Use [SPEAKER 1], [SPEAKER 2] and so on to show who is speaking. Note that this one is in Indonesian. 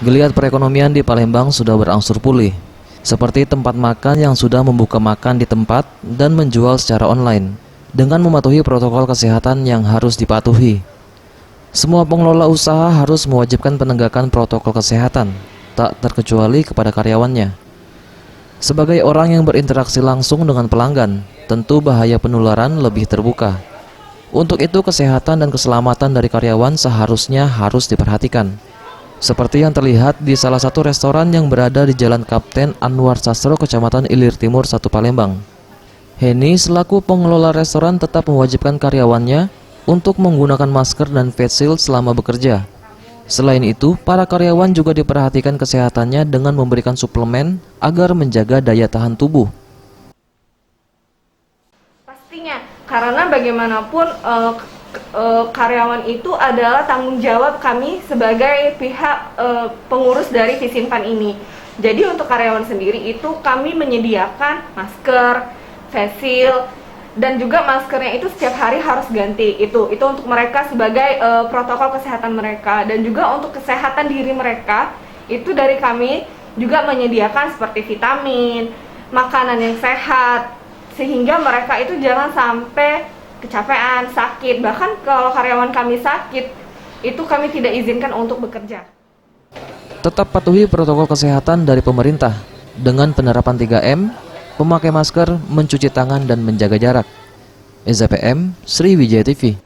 [SPEAKER 1] Geliat perekonomian di Palembang sudah berangsur pulih, seperti tempat makan yang sudah membuka makan di tempat dan menjual secara online, dengan mematuhi protokol kesehatan yang harus dipatuhi. Semua pengelola usaha harus mewajibkan penegakan protokol kesehatan, tak terkecuali kepada karyawannya. Sebagai orang yang berinteraksi langsung dengan pelanggan, tentu bahaya penularan lebih terbuka. Untuk itu, kesehatan dan keselamatan dari karyawan seharusnya harus diperhatikan. Seperti yang terlihat di salah satu restoran yang berada di Jalan Kapten Anwar Sastro, Kecamatan Ilir Timur 1 Palembang. Heni selaku pengelola restoran tetap mewajibkan karyawannya untuk menggunakan masker dan face shield selama bekerja. Selain itu, para karyawan juga diperhatikan kesehatannya dengan memberikan suplemen agar menjaga daya tahan tubuh.
[SPEAKER 2] Pastinya, karena bagaimanapun karyawan itu adalah tanggung jawab kami sebagai pihak pengurus dari Visimpan ini. Jadi untuk karyawan sendiri itu kami menyediakan masker, face shield, dan juga maskernya itu setiap hari harus ganti. Itu untuk mereka sebagai protokol kesehatan mereka, dan juga untuk kesehatan diri mereka itu dari kami juga menyediakan seperti vitamin, makanan yang sehat, sehingga mereka itu jangan sampai kecapean, sakit. Bahkan kalau karyawan kami sakit, itu kami tidak izinkan untuk bekerja.
[SPEAKER 1] Tetap patuhi protokol kesehatan dari pemerintah dengan penerapan 3M, memakai masker, mencuci tangan, dan menjaga jarak. EZPM, Sriwijaya TV.